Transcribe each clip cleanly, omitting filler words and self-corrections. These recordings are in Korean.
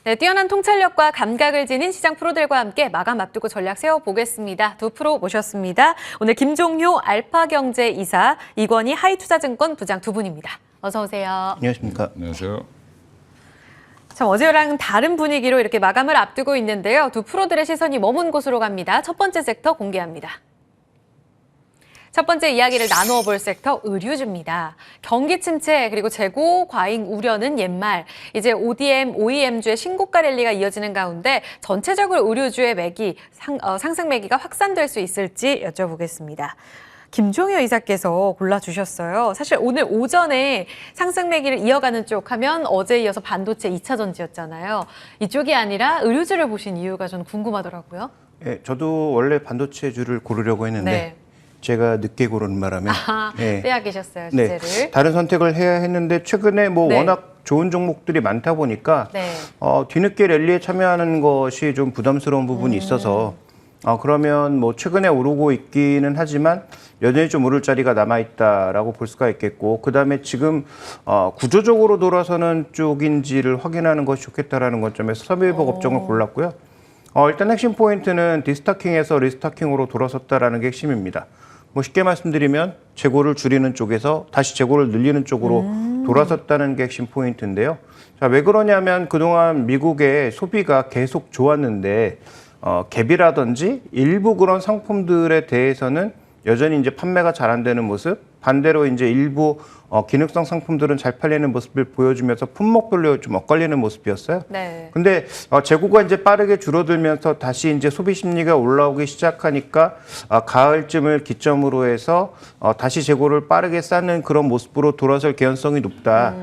네, 뛰어난 통찰력과 감각을 지닌 시장 프로들과 함께 마감 앞두고 전략 세워보겠습니다. 두 프로 모셨습니다. 오늘 김종효 알파경제 이사, 이권희 하이투자증권 부장 두 분입니다. 어서 오세요. 안녕하십니까. 안녕하세요. 참 어제랑 다른 분위기로 이렇게 마감을 앞두고 있는데요. 두 프로들의 시선이 머문 곳으로 갑니다. 첫 번째 섹터 공개합니다. 첫 번째 이야기를 나누어 볼 섹터 의류주입니다. 경기 침체 그리고 재고 과잉 우려는 옛말. 이제 ODM, OEM주의 신고가 랠리가 이어지는 가운데 전체적으로 의류주의 상승 매기가 확산될 수 있을지 여쭤보겠습니다. 김종효 이사께서 골라주셨어요. 사실 오늘 오전에 상승 매기를 이어가는 쪽 하면 어제에 이어서 반도체 2차 전지였잖아요. 이쪽이 아니라 의류주를 보신 이유가 좀 궁금하더라고요. 네, 저도 원래 반도체주를 고르려고 했는데 네. 제가 늦게 고르는 바람에 빼앗기셨어요, 주제를. 네, 다른 선택을 해야 했는데 최근에 뭐 네. 워낙 좋은 종목들이 많다 보니까 네. 뒤늦게 랠리에 참여하는 것이 좀 부담스러운 부분이 있어서 그러면 뭐 최근에 오르고 있기는 하지만 여전히 좀 오를 자리가 남아있다라고 볼 수가 있겠고 그다음에 지금 구조적으로 돌아서는 쪽인지를 확인하는 것이 좋겠다라는 관점에서 섬유유복 업종을 골랐고요. 일단 핵심 포인트는 디스타킹에서 리스타킹으로 돌아섰다라는 게 핵심입니다. 뭐 쉽게 말씀드리면 재고를 줄이는 쪽에서 다시 재고를 늘리는 쪽으로 돌아섰다는 게 핵심 포인트인데요. 자, 왜 그러냐면 그동안 미국의 소비가 계속 좋았는데 갭이라든지 일부 그런 상품들에 대해서는 여전히 이제 판매가 잘 안 되는 모습, 반대로 이제 일부 기능성 상품들은 잘 팔리는 모습을 보여주면서 품목별로 좀 엇갈리는 모습이었어요. 네. 근데 재고가 이제 빠르게 줄어들면서 다시 이제 소비 심리가 올라오기 시작하니까 가을쯤을 기점으로 해서 다시 재고를 빠르게 쌓는 그런 모습으로 돌아설 개연성이 높다.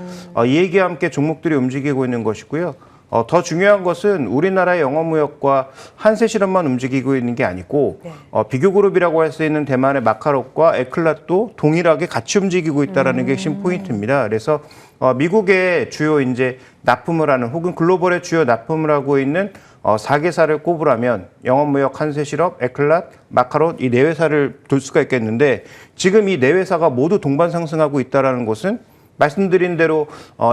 이 얘기와 함께 종목들이 움직이고 있는 것이고요. 더 중요한 것은 우리나라의 영어무역과 한세실험만 움직이고 있는 게 아니고 비교그룹이라고 할 수 있는 대만의 마카롯과 에클랏도 동일하게 같이 움직이고 있다는 게 핵심 포인트입니다. 그래서 미국의 주요 이제 납품을 하는 혹은 글로벌의 주요 납품을 하고 있는 4개사를 꼽으라면 영어무역, 한세실업, 에클랏, 마카롯 이 4회사를 둘 수가 있겠는데 지금 이 4회사가 모두 동반 상승하고 있다는 것은 말씀드린 대로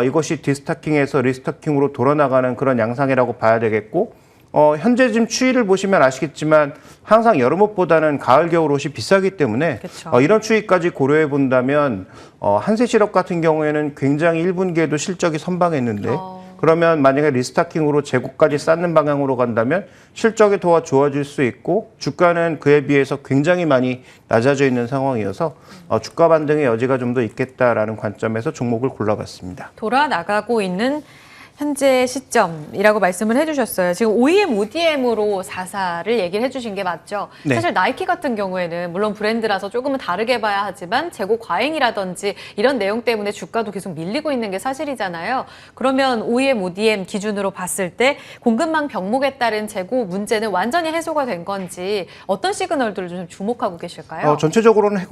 이것이 디스타킹에서 리스타킹으로 돌아나가는 그런 양상이라고 봐야 되겠고 현재 지금 추이를 보시면 아시겠지만 항상 여름옷보다는 가을, 겨울 옷이 비싸기 때문에 이런 추이까지 고려해 본다면 한세실업 같은 경우에는 굉장히 1분기에도 실적이 선방했는데 그러면 만약에 리스타킹으로 재고까지 쌓는 방향으로 간다면 실적이 더 좋아질 수 있고 주가는 그에 비해서 굉장히 많이 낮아져 있는 상황이어서 주가 반등의 여지가 좀 더 있겠다라는 관점에서 종목을 골라봤습니다. 돌아 나가고 있는 현재 시점이라고 말씀을 해주셨어요. 지금 OEM, ODM으로 4사를 얘기를 해주신 게 맞죠? 네. 사실 나이키 같은 경우에는 물론 브랜드라서 조금은 다르게 봐야 하지만 재고 과잉이라든지 이런 내용 때문에 주가도 계속 밀리고 있는 게 사실이잖아요. 그러면 OEM, ODM 기준으로 봤을 때 공급망 병목에 따른 재고 문제는 완전히 해소가 된 건지 어떤 시그널들을 좀 주목하고 계실까요? 전체적으로는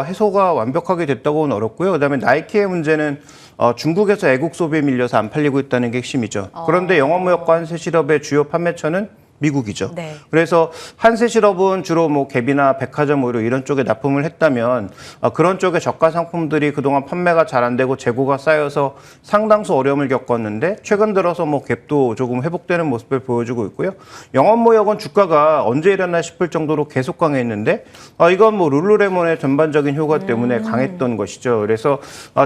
해소가 완벽하게 됐다고는 어렵고요. 그다음에 나이키의 문제는 중국에서 애국 소비에 밀려서 안 팔리고 있다는 게 핵심이죠. 그런데 영어무역과 한세실업의 주요 판매처는 미국이죠. 네. 그래서 한세실업은 주로 뭐 갭이나 백화점 의류 이런 쪽에 납품을 했다면 그런 쪽의 저가 상품들이 그동안 판매가 잘 안 되고 재고가 쌓여서 상당수 어려움을 겪었는데 최근 들어서 뭐 갭도 조금 회복되는 모습을 보여주고 있고요. 영업무역은 주가가 언제 이랬나 싶을 정도로 계속 강했는데 이건 뭐 룰루레몬의 전반적인 효과 때문에 강했던 것이죠. 그래서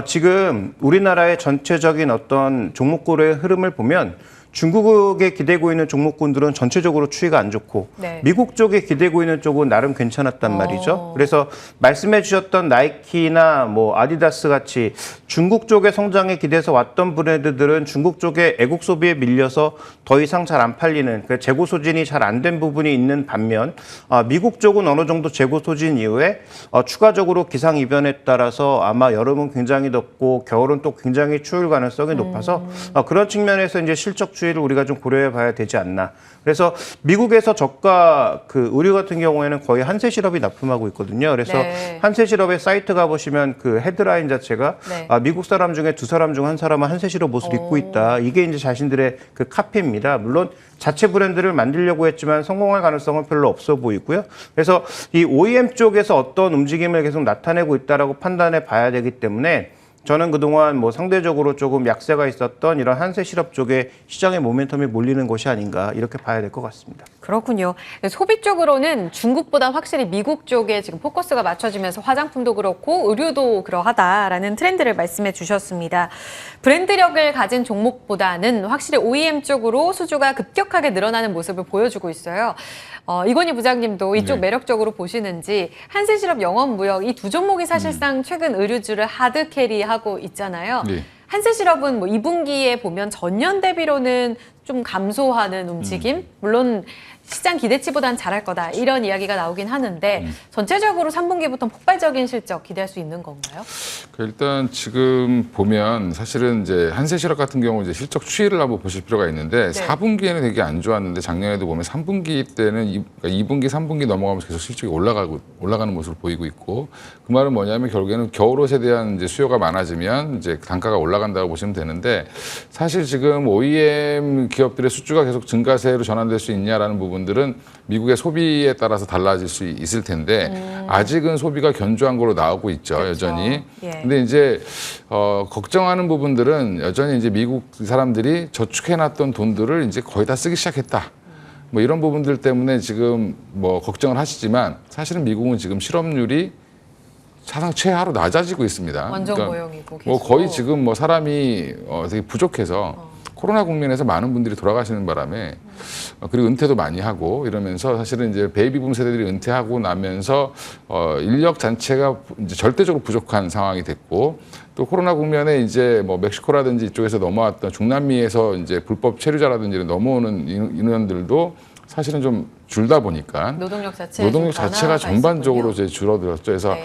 지금 우리나라의 전체적인 어떤 종목군의 흐름을 보면 중국에 기대고 있는 종목군들은 전체적으로 추이가 안 좋고 미국 쪽에 기대고 있는 쪽은 나름 괜찮았단 말이죠. 그래서 말씀해 주셨던 나이키나 뭐 아디다스 같이 중국 쪽의 성장에 기대서 왔던 브랜드들은 중국 쪽의 애국 소비에 밀려서 더 이상 잘 안 팔리는 재고 소진이 잘 안 된 부분이 있는 반면 미국 쪽은 어느 정도 재고 소진 이후에 추가적으로 기상 이변에 따라서 아마 여름은 굉장히 덥고 겨울은 또 굉장히 추울 가능성이 높아서 그런 측면에서 이제 실적 추이를 우리가 좀 고려해 봐야 되지 않나. 그래서 미국에서 저가 그 의류 같은 경우에는 거의 한세실업이 납품하고 있거든요. 그래서 한세실업의 사이트 가보시면 그 헤드라인 자체가 미국 사람 중에 2사람 중 1사람은 한세실업 옷을 입고 있다. 이게 이제 자신들의 그 카피입니다. 물론 자체 브랜드를 만들려고 했지만 성공할 가능성은 별로 없어 보이고요. 그래서 이 OEM 쪽에서 어떤 움직임을 계속 나타내고 있다라고 판단해 봐야 되기 때문에 저는 그동안 뭐 상대적으로 조금 약세가 있었던 이런 한세실업 쪽에 시장의 모멘텀이 몰리는 것이 아닌가 이렇게 봐야 될 것 같습니다. 그렇군요. 소비 쪽으로는 중국보다 확실히 미국 쪽에 지금 포커스가 맞춰지면서 화장품도 그렇고 의류도 그러하다라는 트렌드를 말씀해 주셨습니다. 브랜드력을 가진 종목보다는 확실히 OEM 쪽으로 수주가 급격하게 늘어나는 모습을 보여주고 있어요. 이건희 부장님도 이쪽 매력적으로 보시는지 한세실업 영업무역 이 두 종목이 사실상 최근 의류주를 하드 캐리하고 있잖아요. 네. 한세실업은 뭐 2분기에 보면 전년 대비로는 좀 감소하는 움직임? 물론 시장 기대치보단 잘할 거다 이런 이야기가 나오긴 하는데 전체적으로 3분기부터 폭발적인 실적 기대할 수 있는 건가요? 일단 지금 보면 사실은 이제 한세실업 같은 경우 이제 실적 추이를 한번 보실 필요가 있는데 네. 4분기에는 되게 안 좋았는데 작년에도 보면 3분기 때는 2분기, 3분기 넘어가면서 계속 실적이 올라가는 모습을 보이고 있고 그 말은 뭐냐면 결국에는 겨울옷에 대한 이제 수요가 많아지면 이제 단가가 올라간다고 보시면 되는데 사실 지금 OEM 기업들의 수주가 계속 증가세로 전환될 수 있냐라는 부분들은 미국의 소비에 따라서 달라질 수 있을 텐데 아직은 소비가 견조한 걸로 나오고 있죠. 그렇죠. 여전히. 예. 근데 이제 걱정하는 부분들은 여전히 이제 미국 사람들이 저축해놨던 돈들을 이제 거의 다 쓰기 시작했다. 뭐 이런 부분들 때문에 지금 뭐 걱정을 하시지만 사실은 미국은 지금 실업률이 사상 최하로 낮아지고 있습니다. 완전 그러니까 고용이고 뭐 계속. 거의 지금 뭐 사람이 되게 부족해서 코로나 국면에서 많은 분들이 돌아가시는 바람에 그리고 은퇴도 많이 하고 이러면서 사실은 이제 베이비붐 세대들이 은퇴하고 나면서 인력 자체가 이제 절대적으로 부족한 상황이 됐고 또 코로나 국면에 이제 뭐 멕시코라든지 이쪽에서 넘어왔던 중남미에서 이제 불법 체류자라든지 넘어오는 인원들도 사실은 좀 줄다 보니까 노동력 자체가 전반적으로 이제 줄어들었죠. 그래서 네.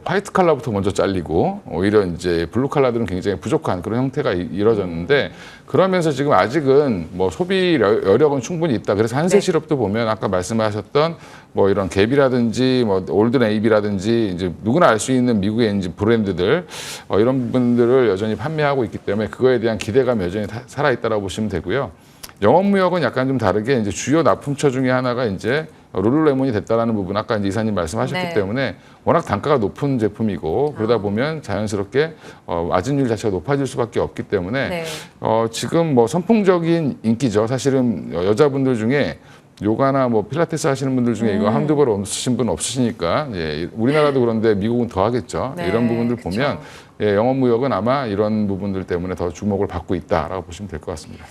화이트 칼라부터 먼저 잘리고 오히려 이제 블루 칼라들은 굉장히 부족한 그런 형태가 이뤄졌는데 그러면서 지금 아직은 뭐 소비 여력은 충분히 있다. 그래서 한세실업도 보면 아까 말씀하셨던 뭐 이런 갭이라든지 뭐 올드 네이비라든지 이제 누구나 알 수 있는 미국의 이제 브랜드들 이런 부분들을 여전히 판매하고 있기 때문에 그거에 대한 기대감이 여전히 살아 있다라고 보시면 되고요. 영업무역은 약간 좀 다르게 이제 주요 납품처 중에 하나가 이제 룰루레몬이 됐다라는 부분 아까 이제 이사님 말씀하셨기 네. 때문에 워낙 단가가 높은 제품이고 그러다 보면 자연스럽게 마진율 자체가 높아질 수밖에 없기 때문에 네. 지금 뭐 선풍적인 인기죠. 사실은 여자분들 중에 요가나 뭐 필라테스 하시는 분들 중에 이거 한두 벌 없으신 분 없으시니까 예, 우리나라도 그런데 미국은 더 하겠죠. 네, 이런 부분들 그쵸. 보면 예, 영업무역은 아마 이런 부분들 때문에 더 주목을 받고 있다라고 보시면 될 것 같습니다.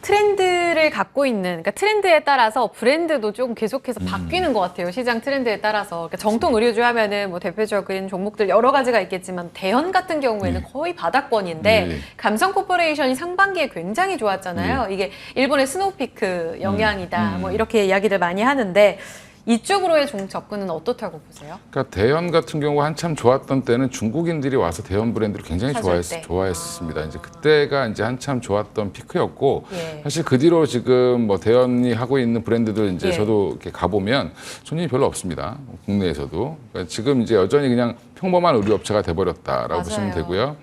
트렌드를 갖고 있는, 그러니까 트렌드에 따라서 브랜드도 좀 계속해서 바뀌는 것 같아요. 시장 트렌드에 따라서. 그러니까 정통 의류주 하면은 뭐 대표적인 종목들 여러 가지가 있겠지만 대현 같은 경우에는 거의 바닥권인데 네. 감성 코퍼레이션이 상반기에 굉장히 좋았잖아요. 이게 일본의 스노우피크 영향이다. 뭐 이렇게 이야기를 많이 하는데 이쪽으로의 접근은 어떻다고 보세요? 그러니까 대현 같은 경우 한참 좋았던 때는 중국인들이 와서 대현 브랜드를 굉장히 사줄 때. 좋아했습니다. 이제 그때가 이제 한참 좋았던 피크였고 예. 사실 그 뒤로 지금 뭐 대현이 하고 있는 브랜드들 이제 예. 저도 이렇게 가보면 손님이 별로 없습니다. 국내에서도 그러니까 지금 이제 여전히 그냥 평범한 의류업체가 돼버렸다라고 맞아요. 보시면 되고요.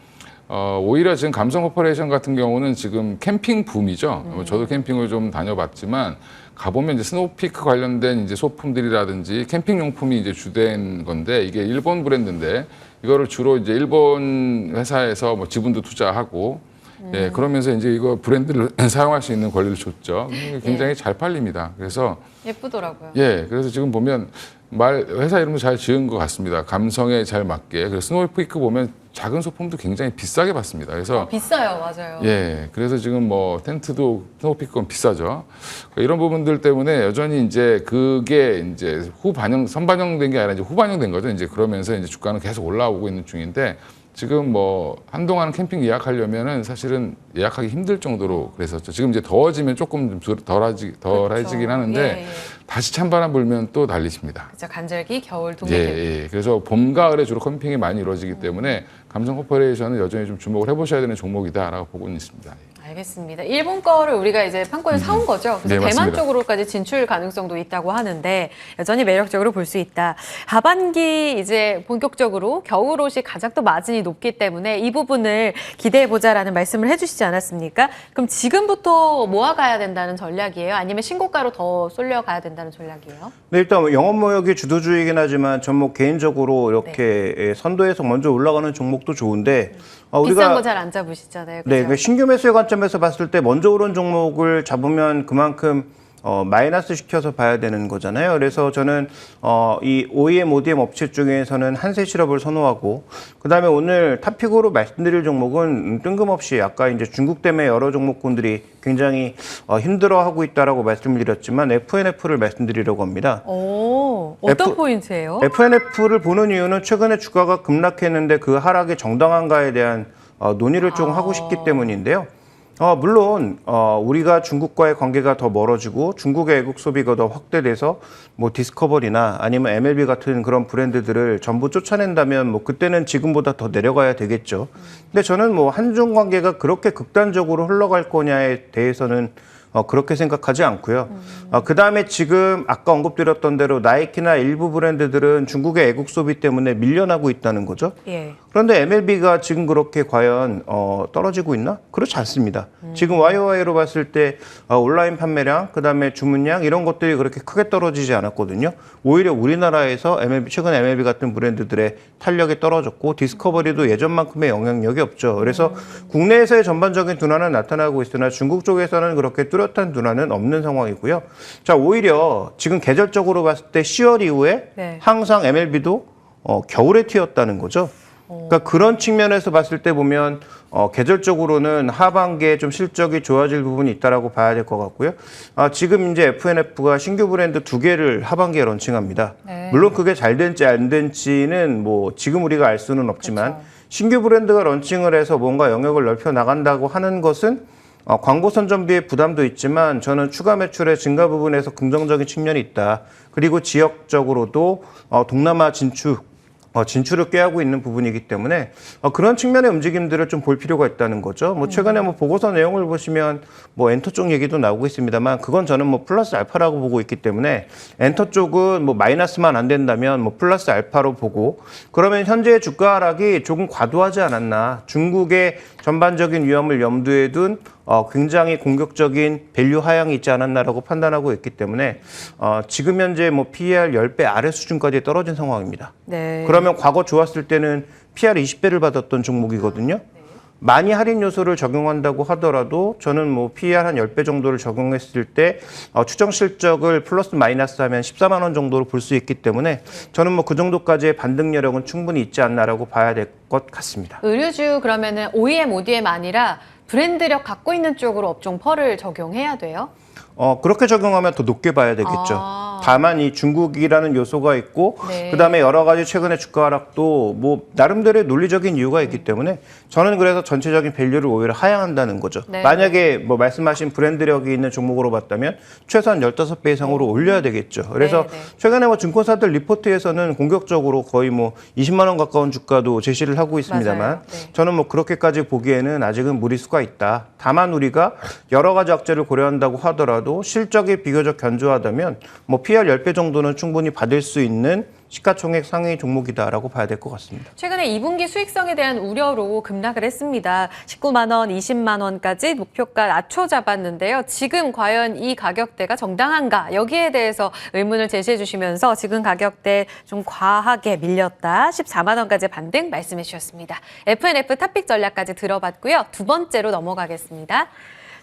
오히려 지금 감성 코퍼레이션 같은 경우는 지금 캠핑 붐이죠. 저도 캠핑을 좀 다녀봤지만 가보면 이제 스노우피크 관련된 이제 소품들이라든지 캠핑 용품이 이제 주된 건데 이게 일본 브랜드인데 이거를 주로 이제 일본 회사에서 뭐 지분도 투자하고 예, 그러면서 이제 이거 브랜드를 사용할 수 있는 권리를 줬죠. 굉장히 잘 팔립니다. 그래서 예쁘더라고요. 예, 그래서 지금 보면 회사 이름도 잘 지은 것 같습니다. 감성에 잘 맞게. 그래서 스노우피크 보면 작은 소품도 굉장히 비싸게 받습니다. 그래서 비싸요, 맞아요. 예, 그래서 지금 뭐 텐트도 스노우피크는 비싸죠. 이런 부분들 때문에 여전히 이제 그게 이제 선반영된 게 아니라 이제 후반영된 거죠. 이제 그러면서 이제 주가는 계속 올라오고 있는 중인데 지금 뭐 한동안 캠핑 예약하려면은 사실은 예약하기 힘들 정도로 그랬었죠. 지금 이제 더워지면 조금 좀 덜해지긴 하는데 예, 예. 다시 찬바람 불면 또 달리십니다. 그죠, 간절기, 겨울, 예, 동계들. 예. 그래서 봄, 가을에 주로 캠핑이 많이 이루어지기 때문에 감성 코퍼레이션은 여전히 좀 주목을 해보셔야 되는 종목이다라고 보고는 있습니다. 알겠습니다. 일본 거를 우리가 이제 판권을 사온 거죠. 그래서 네, 대만 맞습니다. 쪽으로까지 진출 가능성도 있다고 하는데 여전히 매력적으로 볼 수 있다. 하반기 이제 본격적으로 겨울옷이 가장 또 마진이 높기 때문에 이 부분을 기대해보자라는 말씀을 해주시지 않았습니까? 그럼 지금부터 모아가야 된다는 전략이에요? 아니면 신고가로 더 쏠려가야 된다는 전략이에요? 네, 일단 영업무역이 주도주의이긴 하지만 전 뭐 개인적으로 이렇게 선도에서 먼저 올라가는 종목도 좋은데 비싼 거 잘 안 잡으시잖아요. 네, 그죠? 그 신규 매수의 관점에서 봤을 때 먼저 오른 종목을 잡으면 그만큼 마이너스 시켜서 봐야 되는 거잖아요. 그래서 저는 이 OEM, ODM 업체 중에서는 한세 실업을 선호하고, 그다음에 오늘 탑픽으로 말씀드릴 종목은 뜬금없이 아까 이제 중국 때문에 여러 종목군들이 굉장히 힘들어하고 있다라고 말씀드렸지만 FNF를 말씀드리려고 합니다. 오, 어떤 포인트예요? FNF를 보는 이유는 최근에 주가가 급락했는데 그 하락이 정당한가에 대한 논의를 좀 하고 싶기 때문인데요. 물론 우리가 중국과의 관계가 더 멀어지고 중국의 애국 소비가 더 확대돼서 뭐 디스커버리나 아니면 MLB 같은 그런 브랜드들을 전부 쫓아낸다면 뭐 그때는 지금보다 더 내려가야 되겠죠. 근데 저는 뭐 한중 관계가 그렇게 극단적으로 흘러갈 거냐에 대해서는 그렇게 생각하지 않고요. 그다음에 지금 아까 언급드렸던 대로 나이키나 일부 브랜드들은 중국의 애국 소비 때문에 밀려나고 있다는 거죠. 예. 그런데 MLB가 지금 그렇게 과연 떨어지고 있나? 그렇지 않습니다. 지금 YOY로 봤을 때 온라인 판매량, 그다음에 주문량 이런 것들이 그렇게 크게 떨어지지 않았거든요. 오히려 우리나라에서 최근 MLB 같은 브랜드들의 탄력이 떨어졌고 디스커버리도 예전만큼의 영향력이 없죠. 그래서 국내에서의 전반적인 둔화는 나타나고 있으나 중국 쪽에서는 그렇게 뚜렷한 둔화는 없는 상황이고요. 자, 오히려 지금 계절적으로 봤을 때 10월 이후에 네. 항상 MLB도 겨울에 튀었다는 거죠. 그러니까 그런 측면에서 봤을 때 보면 계절적으로는 하반기에 좀 실적이 좋아질 부분이 있다라고 봐야 될 것 같고요. 지금 이제 FNF가 신규 브랜드 2개를 하반기에 런칭합니다. 네. 물론 그게 잘 된지 안 된지는 뭐 지금 우리가 알 수는 없지만 그렇죠. 신규 브랜드가 런칭을 해서 뭔가 영역을 넓혀 나간다고 하는 것은 광고 선전비의 부담도 있지만 저는 추가 매출의 증가 부분에서 긍정적인 측면이 있다. 그리고 지역적으로도 동남아 진출을 꾀하고 있는 부분이기 때문에 그런 측면의 움직임들을 좀 볼 필요가 있다는 거죠. 뭐 최근에 뭐 보고서 내용을 보시면 뭐 엔터 쪽 얘기도 나오고 있습니다만 그건 저는 뭐 플러스 알파라고 보고 있기 때문에 엔터 쪽은 뭐 마이너스만 안 된다면 뭐 플러스 알파로 보고 그러면 현재의 주가 하락이 조금 과도하지 않았나. 중국의 전반적인 위험을 염두에 둔 굉장히 공격적인 밸류 하향이 있지 않았나라고 판단하고 있기 때문에 지금 현재 뭐 PER 10배 아래 수준까지 떨어진 상황입니다. 네. 그러면 과거 좋았을 때는 PER 20배를 받았던 종목이거든요. 많이 할인 요소를 적용한다고 하더라도 저는 뭐 PER 한 10배 정도를 적용했을 때 추정 실적을 플러스 마이너스 하면 14만 원 정도로 볼 수 있기 때문에 저는 뭐 그 정도까지의 반등 여력은 충분히 있지 않나라고 봐야 될 것 같습니다. 의류주 그러면은 OEM, ODM 아니라 브랜드력 갖고 있는 쪽으로 업종 펄을 적용해야 돼요? 그렇게 적용하면 더 높게 봐야 되겠죠. 다만 이 중국이라는 요소가 있고 네. 그다음에 여러 가지 최근의 주가 하락도 뭐 나름대로의 논리적인 이유가 있기 때문에 저는 그래서 전체적인 밸류를 오히려 하향한다는 거죠. 네. 만약에 뭐 말씀하신 브랜드력이 있는 종목으로 봤다면 최소한 15배 이상으로 올려야 되겠죠. 그래서 네, 네. 최근에 뭐 증권사들 리포트에서는 공격적으로 거의 뭐 20만 원 가까운 주가도 제시를 하고 있습니다만 맞아요. 네. 저는 뭐 그렇게까지 보기에는 아직은 무리수가 있다. 다만 우리가 여러 가지 악재를 고려한다고 하더라도 실적이 비교적 견조하다면 뭐 PR 10배 정도는 충분히 받을 수 있는 시가총액 상위 종목이다라고 봐야 될 것 같습니다. 최근에 2분기 수익성에 대한 우려로 급락을 했습니다. 19만 원, 20만 원까지 목표가 낮춰 잡았는데요. 지금 과연 이 가격대가 정당한가? 여기에 대해서 의문을 제시해 주시면서 지금 가격대 좀 과하게 밀렸다. 14만 원까지 반등 말씀해 주셨습니다. FNF 탑픽 전략까지 들어봤고요. 두 번째로 넘어가겠습니다.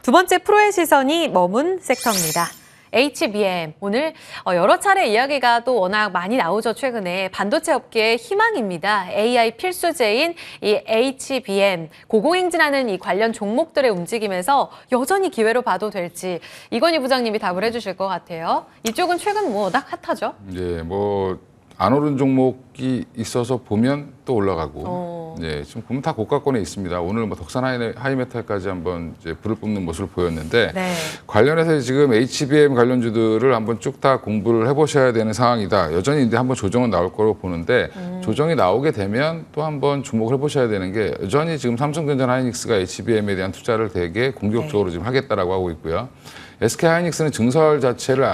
두 번째 프로의 시선이 머문 섹터입니다. HBM 오늘 여러 차례 이야기가 또 워낙 많이 나오죠. 최근에 반도체 업계의 희망입니다. AI 필수제인 이 HBM 고공행진하는 이 관련 종목들의 움직임에서 여전히 기회로 봐도 될지 이건희 부장님이 답을 해주실 것 같아요. 이쪽은 최근 워낙 핫하죠. 네, 뭐 안 오른 종목이 있어서 보면 또 올라가고. 네, 지금 보면 다 고가권에 있습니다. 오늘 뭐 덕산 하이메탈까지 한번 이제 불을 뿜는 모습을 보였는데 네. 관련해서 지금 HBM 관련주들을 한번 쭉 다 공부를 해보셔야 되는 상황이다. 여전히 이제 한번 조정은 나올 거로 보는데 조정이 나오게 되면 또 한번 주목을 해보셔야 되는 게 여전히 지금 삼성전자 하이닉스가 HBM에 대한 투자를 되게 공격적으로 지금 하겠다라고 하고 있고요. SK 하이닉스는 증설 자체를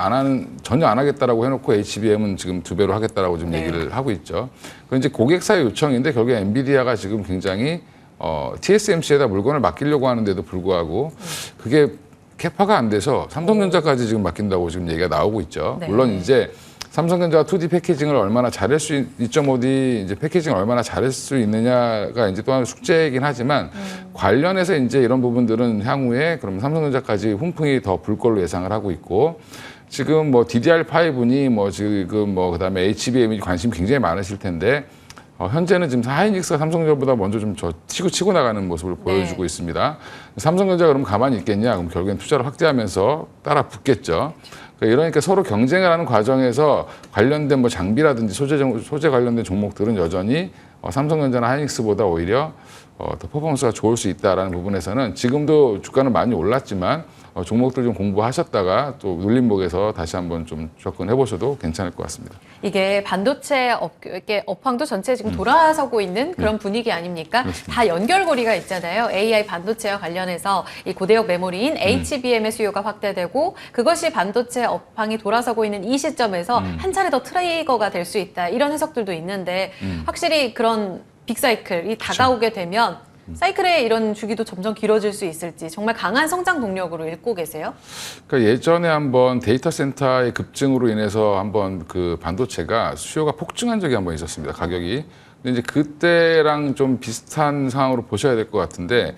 전혀 안 하겠다라고 해놓고 HBM은 지금 2배로 하겠다라고 지금 얘기를 하고 있죠. 그 이제 고객사의 요청인데 결국에 엔비디아가 지금 굉장히 TSMC에다 물건을 맡기려고 하는데도 불구하고 그게 캐파가 안 돼서 삼성전자까지 지금 맡긴다고 지금 얘기가 나오고 있죠. 네. 물론 이제 삼성전자가 2D 패키징을 얼마나 잘할 수 2.5D 이제 패키징을 얼마나 잘할 수 있느냐가 이제 또 하나의 숙제이긴 하지만 관련해서 이제 이런 부분들은 향후에 그럼 삼성전자까지 훈풍이 더 불 걸로 예상을 하고 있고 지금 뭐 DDR5니 뭐 지금 뭐 그다음에 HBM이 관심 굉장히 많으실 텐데 현재는 지금 하이닉스가 삼성전자보다 먼저 좀 치고 나가는 모습을 보여주고 있습니다. 삼성전자가 그럼 가만히 있겠냐? 그럼 결국엔 투자를 확대하면서 따라 붙겠죠. 이러니까 서로 경쟁을 하는 과정에서 관련된 뭐 장비라든지 소재 관련된 종목들은 여전히 삼성전자나 하이닉스보다 오히려 더 퍼포먼스가 좋을 수 있다라는 부분에서는 지금도 주가는 많이 올랐지만 종목들 좀 공부하셨다가 또 눌림목에서 다시 한번 좀 접근해 보셔도 괜찮을 것 같습니다. 이게 반도체 업황도 전체 지금 돌아서고 있는 그런 분위기 아닙니까? 그렇습니다. 다 연결고리가 있잖아요. AI 반도체와 관련해서 이 고대역 메모리인 HBM의 수요가 확대되고 그것이 반도체 업황이 돌아서고 있는 이 시점에서 한 차례 더 트리거가 될 수 있다. 이런 해석들도 있는데 확실히 그런 빅사이클이 다가오게 되면 사이클의 이런 주기도 점점 길어질 수 있을지 정말 강한 성장 동력으로 읽고 계세요? 그러니까 예전에 한번 데이터 센터의 급증으로 인해서 한번 그 반도체가 수요가 폭증한 적이 한번 있었습니다. 가격이. 근데 이제 그때랑 좀 비슷한 상황으로 보셔야 될 것 같은데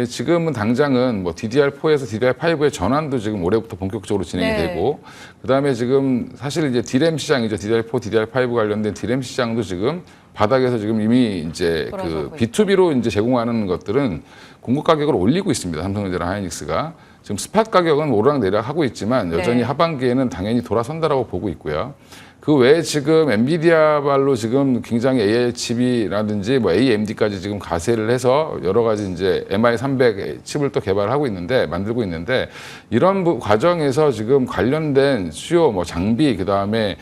지금은 당장은 뭐 DDR4에서 DDR5의 전환도 지금 올해부터 본격적으로 진행이 되고 그다음에 지금 사실 이제 DRAM 시장이죠. DDR4, DDR5 관련된 DRAM 시장도 지금 바닥에서 지금 이미 이제 그 B2B로 이제 제공하는 것들은 공급 가격을 올리고 있습니다. 삼성전자랑 하이닉스가. 지금 스팟 가격은 오르락내리락 하고 있지만 여전히 하반기에는 당연히 돌아선다라고 보고 있고요. 그 외에 지금 엔비디아발로 지금 굉장히 AI 칩이라든지 뭐 AMD까지 지금 가세를 해서 여러 가지 이제 MI300 칩을 또 개발하고 있는데 만들고 있는데 이런 과정에서 지금 관련된 수요 뭐 장비 그다음에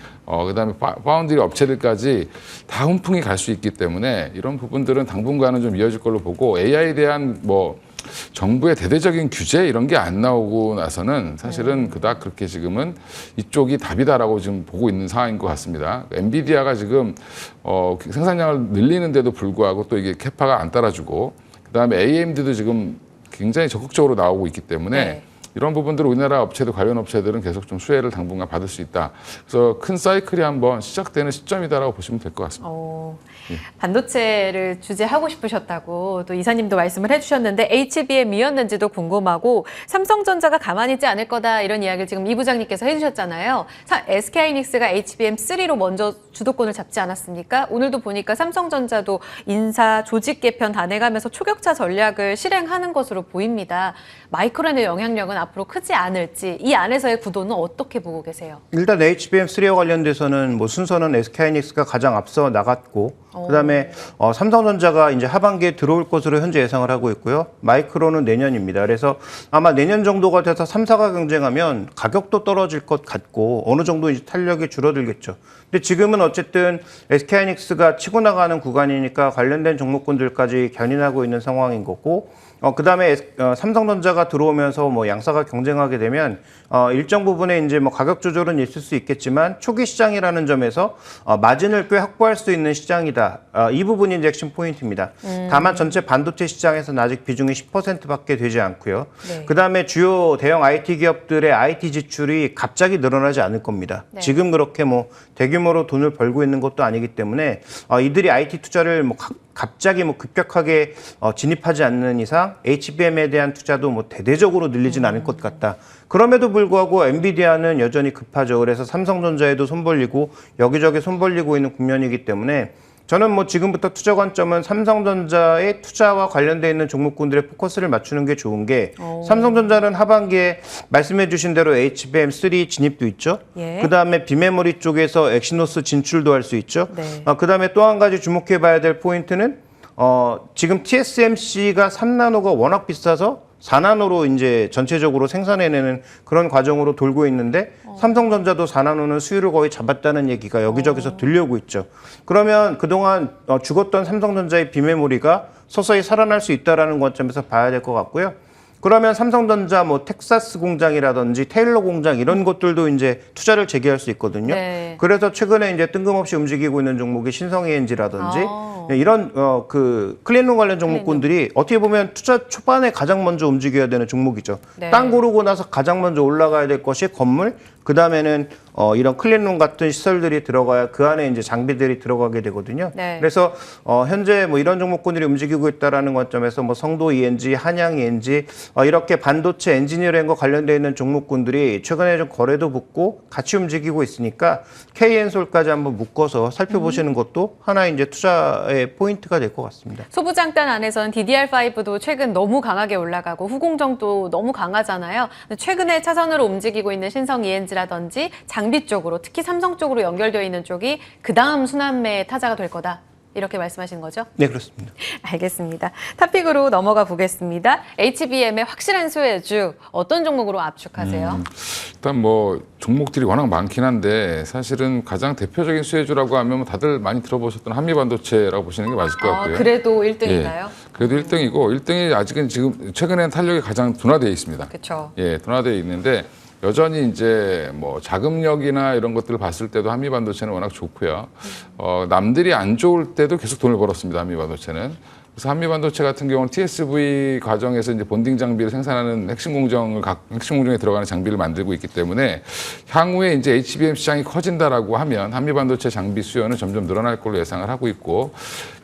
파운드리 업체들까지 다 훈풍이 갈 수 있기 때문에 이런 부분들은 당분간은 좀 이어질 걸로 보고 AI에 대한 뭐 정부의 대대적인 규제 이런 게 안 나오고 나서는 사실은 그닥 그렇게 지금은 이쪽이 답이다라고 지금 보고 있는 상황인 것 같습니다. 엔비디아가 지금 생산량을 늘리는데도 불구하고 또 이게 캐파가 안 따라주고 그다음에 AMD도 지금 굉장히 적극적으로 나오고 있기 때문에 이런 부분들 우리나라 업체들 관련 업체들은 계속 좀 수혜를 당분간 받을 수 있다. 그래서 큰 사이클이 한번 시작되는 시점이다라고 보시면 될 것 같습니다. 반도체를 주제하고 싶으셨다고 또 이사님도 말씀을 해주셨는데 HBM이었는지도 궁금하고 삼성전자가 가만히 있지 않을 거다 이런 이야기를 지금 이 부장님께서 해주셨잖아요. SK하이닉스가 HBM3로 먼저 주도권을 잡지 않았습니까? 오늘도 보니까 삼성전자도 인사, 조직 개편 다 내가면서 초격차 전략을 실행하는 것으로 보입니다. 마이크론의 영향력은 앞으로 크지 않을지 이 안에서의 구도는 어떻게 보고 계세요? 일단 HBM3와 관련돼서는 뭐 순서는 SK하이닉스가 가장 앞서 나갔고 그다음에 삼성전자가 이제 하반기에 들어올 것으로 현재 예상을 하고 있고요. 마이크론은 내년입니다. 그래서 아마 내년 정도가 돼서 3사가 경쟁하면 가격도 떨어질 것 같고 어느 정도 이제 탄력이 줄어들겠죠. 근데 지금은 어쨌든 SK하이닉스가 치고 나가는 구간이니까 관련된 종목군들까지 견인하고 있는 상황인 거고 그다음에 삼성전자가 들어오면서 뭐 양사가 경쟁하게 되면 일정 부분에 이제 뭐 가격 조절은 있을 수 있겠지만 초기 시장이라는 점에서 마진을 꽤 확보할 수 있는 시장이다. 이 부분이 이제 핵심 포인트입니다. 다만 전체 반도체 시장에서는 아직 비중이 10%밖에 되지 않고요. 그다음에 주요 대형 IT 기업들의 IT 지출이 갑자기 늘어나지 않을 겁니다. 지금 그렇게 뭐 대규모로 돈을 벌고 있는 것도 아니기 때문에 이들이 IT 투자를 뭐 갑자기 뭐 급격하게 진입하지 않는 이상 HBM에 대한 투자도 뭐 대대적으로 늘리진 않을 것 같다. 그럼에도 불구하고 엔비디아는 여전히 급하죠. 그래서 삼성전자에도 손 벌리고 여기저기 손 벌리고 있는 국면이기 때문에 저는 뭐 지금부터 투자 관점은 삼성전자의 투자와 관련돼 있는 종목군들의 포커스를 맞추는 게 좋은 게 삼성전자는 하반기에 말씀해 주신 대로 HBM3 진입도 있죠. 예. 그다음에 비메모리 쪽에서 엑시노스 진출도 할 수 있죠. 네. 그다음에 또 한 가지 주목해 봐야 될 포인트는 지금 TSMC가 3나노가 워낙 비싸서 4나노로 이제 전체적으로 생산해내는 그런 과정으로 돌고 있는데 삼성전자도 4나노는 수율을 거의 잡았다는 얘기가 여기저기서 들려오고 있죠. 그러면 그동안 죽었던 삼성전자의 비메모리가 서서히 살아날 수 있다는 관점에서 봐야 될 것 같고요. 그러면 삼성전자 뭐 텍사스 공장이라든지 테일러 공장 이런 것들도 이제 투자를 재개할 수 있거든요. 네. 그래서 최근에 이제 뜬금없이 움직이고 있는 종목이 신성ENG라든지 이런 그 클린룸 관련 종목군들이 어떻게 보면 투자 초반에 가장 먼저 움직여야 되는 종목이죠. 네. 땅 고르고 나서 가장 먼저 올라가야 될 것이 건물, 그 다음에는 이런 클린룸 같은 시설들이 들어가야 그 안에 이제 장비들이 들어가게 되거든요. 네. 그래서 현재 뭐 이런 종목군들이 움직이고 있다라는 관점에서 뭐 성도 ENG, 한양 ENG 이렇게 반도체 엔지니어링과 관련되어 있는 종목군들이 최근에 좀 거래도 붙고 같이 움직이고 있으니까 KN솔까지 한번 묶어서 살펴보시는 것도 하나의 이제 투자의 포인트가 될 것 같습니다. 소부장단 안에서는 DDR5도 최근 너무 강하게 올라가고 후공정도 너무 강하잖아요. 근데 최근에 차선으로 움직이고 있는 신성 ENG라든지 장비 쪽으로 특히 삼성 쪽으로 연결되어 있는 쪽이 그 다음 순환매 타자가 될 거다. 이렇게 말씀하시는 거죠? 네, 그렇습니다. 알겠습니다. 탑픽으로 넘어가 보겠습니다. HBM의 확실한 수혜주 어떤 종목으로 압축하세요? 일단 뭐 종목들이 워낙 많긴 한데 사실은 가장 대표적인 수혜주라고 하면 뭐 다들 많이 들어보셨던 한미반도체라고 보시는 게 맞을 것 같고요. 그래도 1등인가요? 그래도 1등이고 1등이 아직은 지금 최근에는 탄력이 가장 둔화되어 있습니다. 그렇죠. 예, 둔화되어 있는데 여전히 이제 뭐 자금력이나 이런 것들을 봤을 때도 한미반도체는 워낙 좋고요. 남들이 안 좋을 때도 계속 돈을 벌었습니다. 한미반도체는. 그래서 한미반도체 같은 경우는 TSV 과정에서 이제 본딩 장비를 생산하는 핵심 공정에 들어가는 장비를 만들고 있기 때문에 향후에 이제 HBM 시장이 커진다라고 하면 한미반도체 장비 수요는 점점 늘어날 걸로 예상을 하고 있고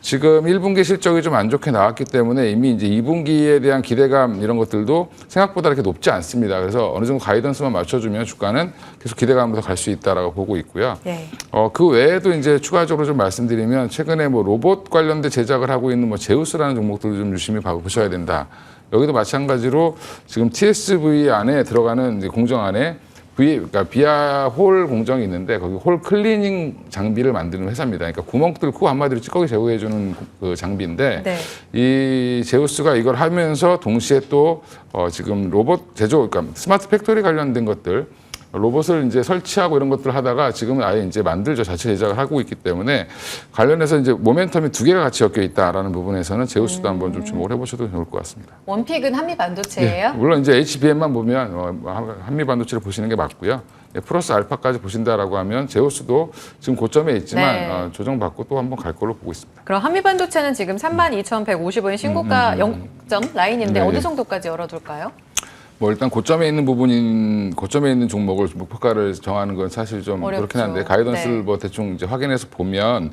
지금 1분기 실적이 좀 안 좋게 나왔기 때문에 이미 이제 2분기에 대한 기대감 이런 것들도 생각보다 이렇게 높지 않습니다. 그래서 어느 정도 가이던스만 맞춰주면 주가는 계속 기대감으로 갈 수 있다라고 보고 있고요. 네. 그 외에도 이제 추가적으로 좀 말씀드리면 최근에 뭐 로봇 관련된 제작을 하고 있는 뭐 제우스라는 종목들을 좀 유심히 보셔야 된다. 여기도 마찬가지로 지금 TSV 안에 들어가는 이제 공정 안에 그러니까 비아 홀 공정이 있는데 거기 홀 클리닝 장비를 만드는 회사입니다. 그러니까 구멍 뚫고 한마디로 찌꺼기 제거해주는 그 장비인데 네. 이 제우스가 이걸 하면서 동시에 또 지금 로봇 제조, 그러니까 스마트 팩토리 관련된 것들 로봇을 이제 설치하고 이런 것들을 하다가 지금은 아예 이제 만들죠. 자체 제작을 하고 있기 때문에 관련해서 이제 모멘텀이 두 개가 같이 엮여 있다라는 부분에서는 제우스도 한번 좀 주목을 해보셔도 좋을 것 같습니다. 원픽은 한미반도체예요? 물론 이제 HBM만 보면 한미반도체를 보시는 게 맞고요. 플러스 알파까지 보신다라고 하면 제우스도 지금 고점에 있지만 네. 조정받고 또 한번 갈 걸로 보고 있습니다. 그럼 한미반도체는 지금 32,150원 신고가 0점 라인인데 네. 어느 정도까지 열어둘까요? 뭐 일단 고점에 있는 종목을 목표가를 정하는 건 사실 좀 어렵죠. 그렇긴 한데 가이던스를 네. 뭐 대충 이제 확인해서 보면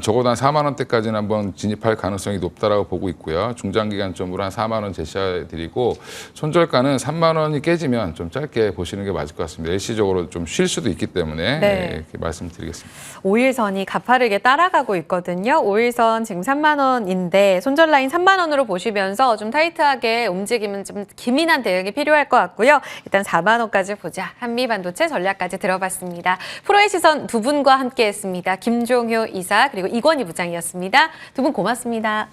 적어도 한 4만 원대까지는 한번 진입할 가능성이 높다라고 보고 있고요. 중장기간점으로 한 4만 원 제시해드리고 손절가는 3만 원이 깨지면 좀 짧게 보시는 게 맞을 것 같습니다. 일시적으로 좀 쉴 수도 있기 때문에 네. 이렇게 말씀드리겠습니다. 5일선이 가파르게 따라가고 있거든요. 5일선 지금 3만 원인데 손절 라인 3만 원으로 보시면서 좀 타이트하게 움직이면 좀 기민한 대응이 필요할 것 같고요. 일단 4만 원까지 보자. 한미반도체 전략까지 들어봤습니다. 프로의 시선 두 분과 함께했습니다. 김종효 이사 그리고 이권희 부장이었습니다. 두 분 고맙습니다.